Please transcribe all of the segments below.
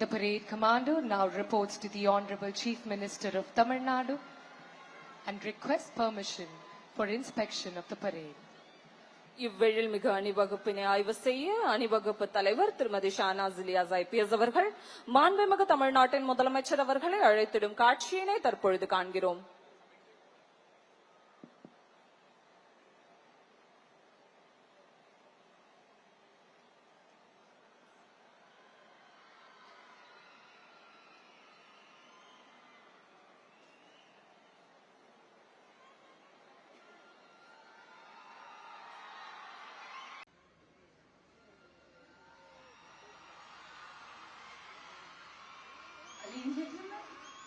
The parade commander now reports to the Honorable Chief Minister of Tamil Nadu and requests permission for inspection of the parade. இவ்வெழில்மிகு அணிவகுப்பினை ஆய்வு செய்ய அணிவகுப்பு தலைவர் திருமதி Shahnaz Ilyas IPS அவர்கள் மாண்புமிகு தமிழ்நாட்டின் முதலமைச்சர் அவர்களை அழைத்திடும் காட்சியினை தற்பொழுது காண்கிறோம். Ladies and gentlemen,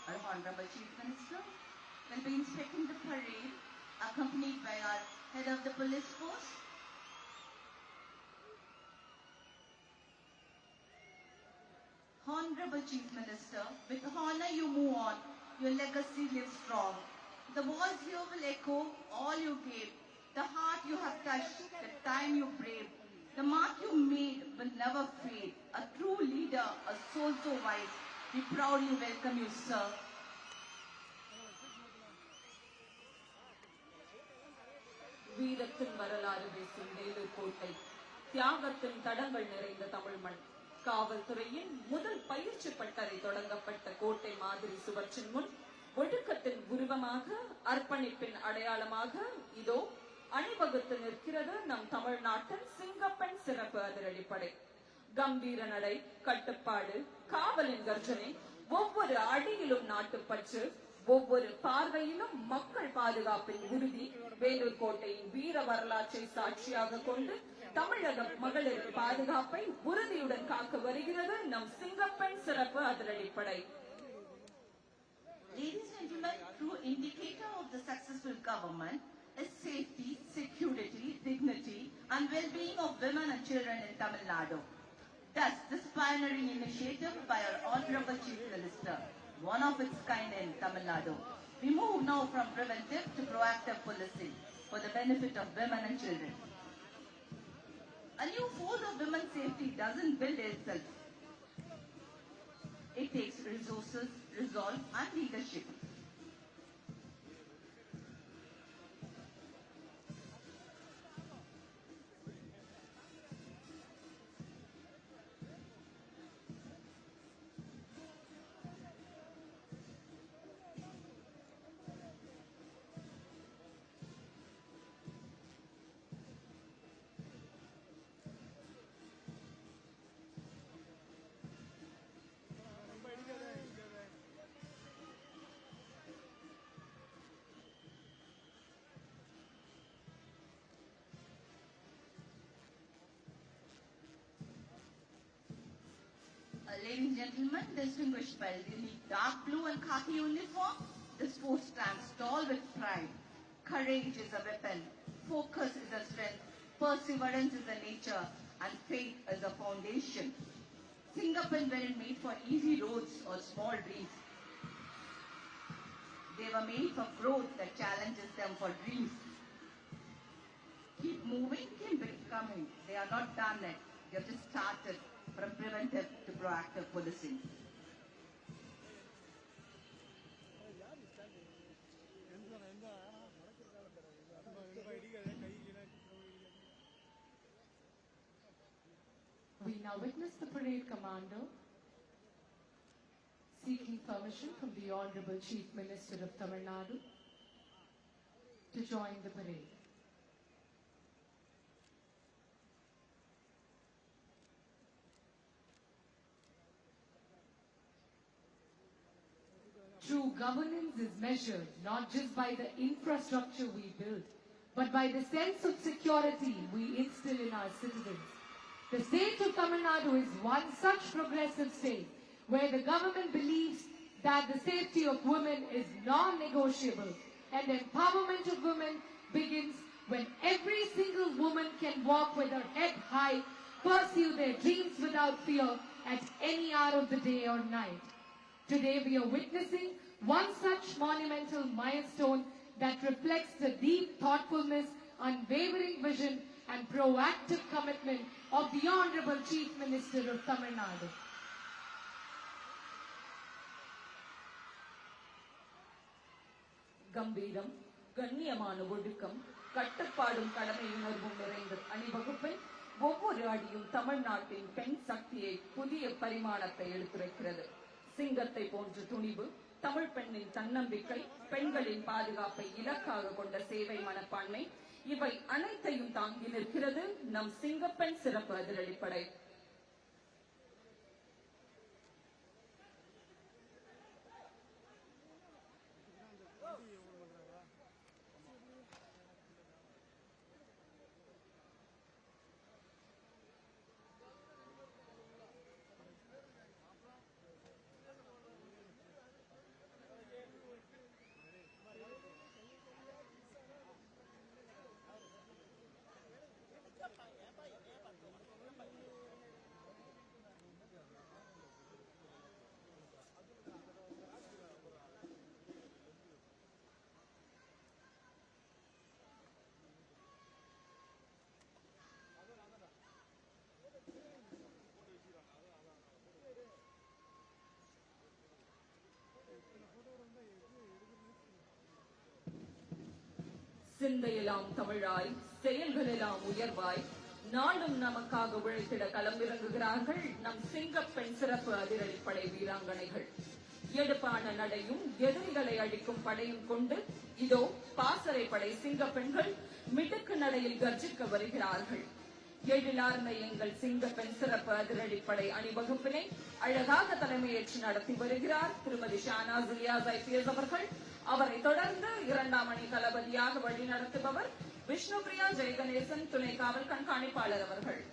our Honorable Chief Minister will be inspecting the parade accompanied by our head of the police force. Honorable Chief Minister, with honor you move on, your legacy lives strong. The walls here will echo all you gave, the heart you have touched, the time you braved. The mark you made will never fade. A true leader, a soul so wise. We proudly welcome you, sir. வீரத்தின் வரலாறு பேசும் வேலூர் கோட்டை, தியாகத்தின் தடங்கள் நிறைந்த தமிழ் மண். காவல்துறையின் முதல் பயிற்சி பட்டறை தொடங்கப்பட்ட கோட்டை மாதிரி சுவற்றின் முன் ஒழுக்கத்தின் உருவமாக, அர்ப்பணிப்பின் அடையாளமாக இதோ அணிவகுத்து நிற்கிறது நம் தமிழ்நாட்டின் சிங்கப்பெண் சிறப்பு அதிரடிப்படை. கம்பீர நடை, கட்டுப்பாடு, காவலின் கர்ஜனை, ஒவ்வொரு அடியிலும் நாட்டுப்பற்று, ஒவ்வொரு பார்வையிலும் மக்கள் பாதுகாப்பின் உறுதி, வேலூர் கோட்டையின் வீர வரலாற்றை சாட்சியாக கொண்டு தமிழக மகளிர் பாதுகாப்பை உறுதியுடன் காக்க வருகிறது நம் சிங்கப்பெண் சிறப்பு அதிரடிப்படை. Ladies and gentlemen, true indicator of the successful government is safety, security, dignity and well-being of women and children in Tamil Nadu. Thus, this pioneering initiative by our Honorable Chief Minister, one of its kind in Tamil Nadu. We move now from preventive to proactive policing for the benefit of women and children. A new force of women's safety doesn't build itself. It takes resources, resolve and leadership. Ladies and gentlemen, distinguished by the dark blue and khaki uniform, this force stands tall with pride. Courage is a weapon, focus is a strength, perseverance is a nature, and faith is a foundation. Singapore weren't made for easy roads or small dreams. They were made for growth that challenges them for dreams. Keep moving, keep becoming. They are not done yet. They have just started. From preventive to proactive policing. We now witness the parade commander seeking permission from the Honorable Chief Minister of Tamil Nadu to join the parade. True governance is measured not just by the infrastructure we build, but by the sense of security we instill in our citizens. The state of Tamil Nadu is one such progressive state where the government believes that the safety of women is non-negotiable and empowerment of women begins when every single woman can walk with her head high, pursue their dreams without fear at any hour of the day or night. Today we are witnessing one such monumental milestone that reflects the deep thoughtfulness, unwavering vision and proactive commitment of the Honorable Chief Minister of Tamil Nadu. கம்பீரம், கண்ணியமான ஒழுக்கம், கட்டுப்பாடும் கடமையுணர்வும் நிறைந்த அணிவகுப்பில் ஒவ்வொரு அடியும் தமிழ்நாட்டின் பெண் சக்தியை புதிய பரிமாணத்தை எடுத்துரைக்கிறது. சிங்கத்தை போன்ற துணிவு, தமிழ் பெண்ணின் தன்னம்பிக்கை, பெண்களின் பாதுகாப்பை இலக்காக கொண்ட சேவை மனப்பான்மை, இவை அனைத்தையும் தாங்கி நிற்கிறது நம் சிங்கப்பெண் சிறப்பு அதிரடிப்படை. சிந்தையெல்லாம் தமிழாய், செயல்களெல்லாம் உயர்வாய், நாளும் நமக்காக உழைத்திட களமிறங்குகிறார்கள் நம் சிங்கப்பெண் சிறப்பு அதிரடிப்படை வீராங்கனைகள். எடுப்பான நடையும் எதிரிகளை அழிக்கும் படையும் கொண்டு இதோ பாசறை படை சிங்கப்பெண்கள் மிடுக்கு நடையில் கர்ஜிக்க வருகிறார்கள். எழிலார்ந்த எங்கள் சிங்கப்பெண் சிறப்பு அதிரடிப்படை அணிவகுப்பினை அழகாக தலைமையேற்று நடத்தி வருகிறார் திருமதி ஷானாஸ் இலியாஸ் IPS அவர்கள். அவரை தொடர்ந்து 2ஆம் அணி தளபதியாக வழிநடத்துபவர் விஷ்ணுபிரியா ஜெயகணேசன் துணை காவல் கண்காணிப்பாளர் அவர்கள்.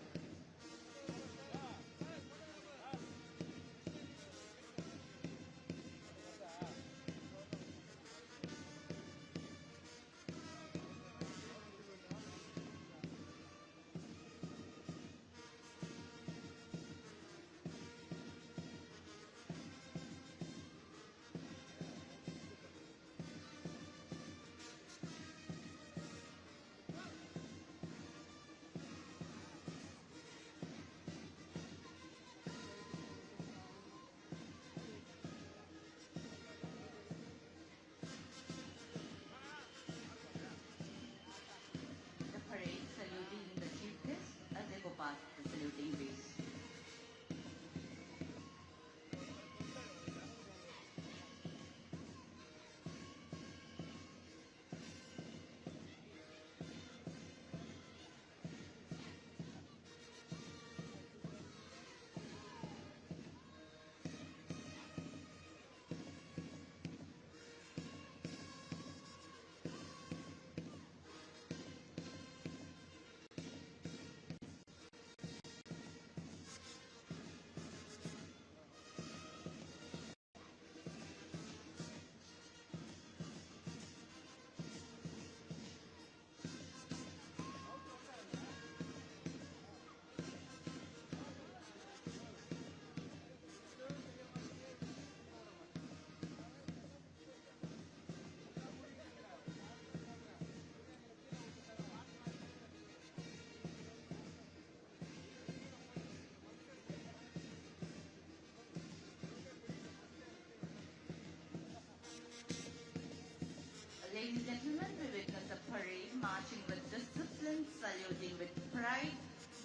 Ladies and gentlemen, we witness a parade marching with discipline, saluting with pride,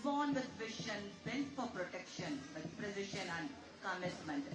born with vision, bent for protection, with precision and commitment.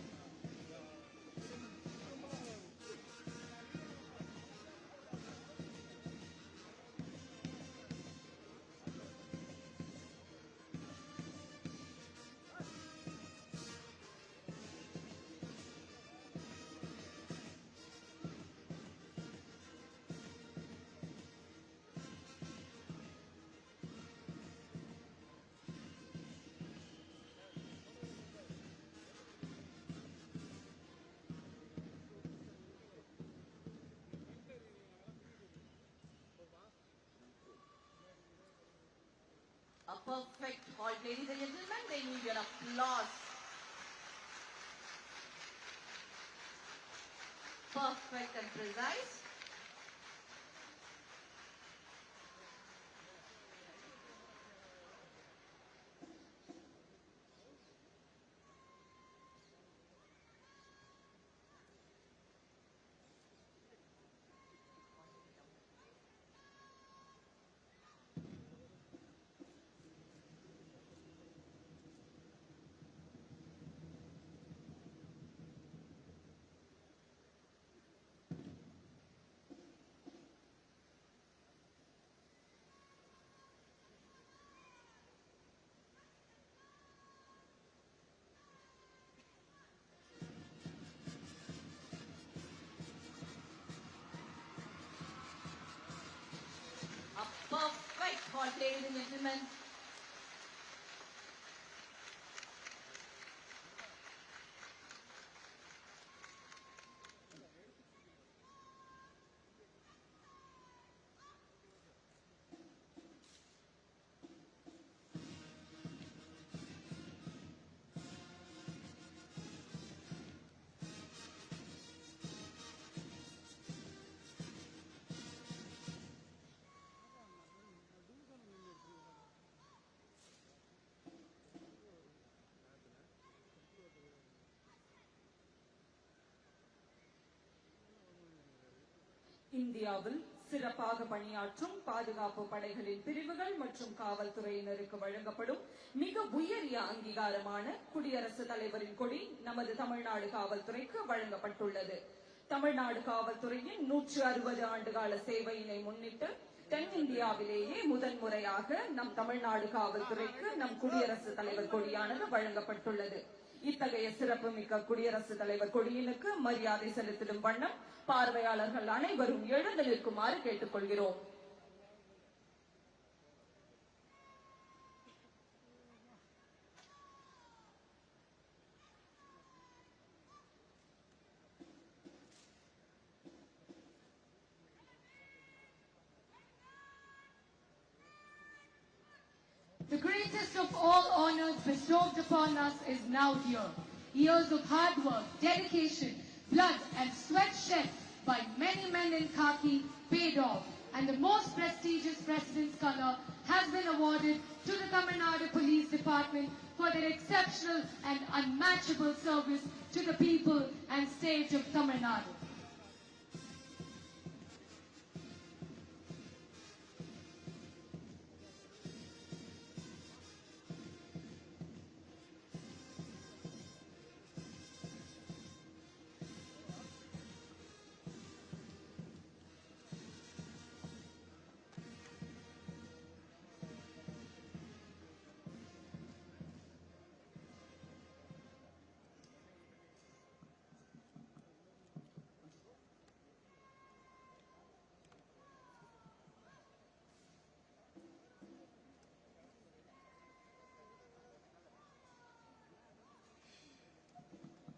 A perfect halt, ladies and gentlemen. They need your applause. Perfect and precise. perfect halt, ladies and gentlemen. இந்தியாவில் சிறப்பாக பணியாற்றும் பாதுகாப்பு படைகளின் பிரிவுகள் மற்றும் காவல்துறையினருக்கு வழங்கப்படும் மிக உயரிய அங்கீகாரமான குடியரசுத் தலைவரின் கொடி நமது தமிழ்நாடு காவல்துறைக்கு வழங்கப்பட்டுள்ளது. தமிழ்நாடு காவல்துறையின் 160 ஆண்டுகால சேவையினை முன்னிட்டு தென்னிந்தியாவிலேயே முதன்முறையாக நம் தமிழ்நாடு காவல்துறைக்கு நம் குடியரசுத் தலைவர் கொடியானது வழங்கப்பட்டுள்ளது. இத்தகைய சிறப்புமிக்க குடியரசுத் தலைவர் கொடியினுக்கு மரியாதை செலுத்திடும் வண்ணம் பார்வையாளர்கள் அனைவரும் எழுந்து நிற்குமாறு கேட்டுக்கொள்கிறோம். The greatest of all honors bestowed upon us is now here. Years of hard work, dedication, blood and sweat shed by many men in khaki paid off, and the most prestigious President's Color has been awarded to the Tamil Nadu Police Department for their exceptional and unmatchable service to the people and state of Tamil Nadu.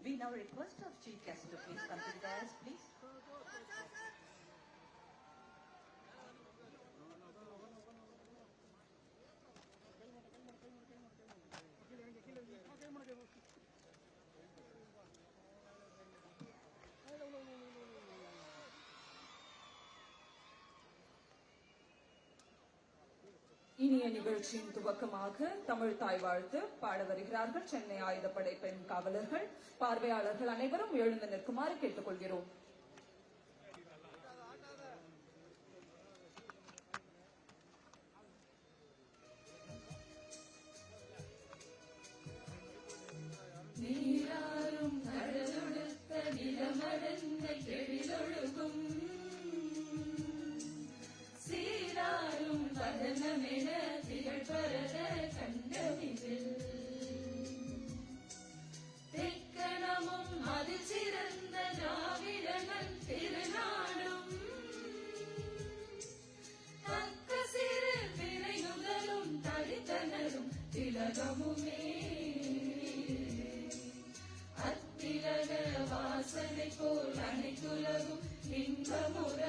We now request our Chief Guest to please come to the dais, please. இனிய நிகழ்ச்சியின் துவக்கமாக தமிழ் தாய் வாழ்த்து பாட வருகிறார்கள் சென்னை ஆயுதப்படை பெண் காவலர்கள். பார்வையாளர்கள் அனைவரும் எழுந்து நிற்குமாறு கேட்டுக்கொள்கிறோம். நீராறும் கடலொடுத்த நிலமடந்த எழிலொழுகும் சீராரும் வதனமென திகழ்பரத கண்டமிதில் தெக்கணமும் அது சிறந்த திராவிடனன் திருநாடும் தக்க சிறு திரை முதலும் தடித்தனரும் திலகமுமே அத்திலக வாசனை போல் அனைத்துலகும் இன்பமுற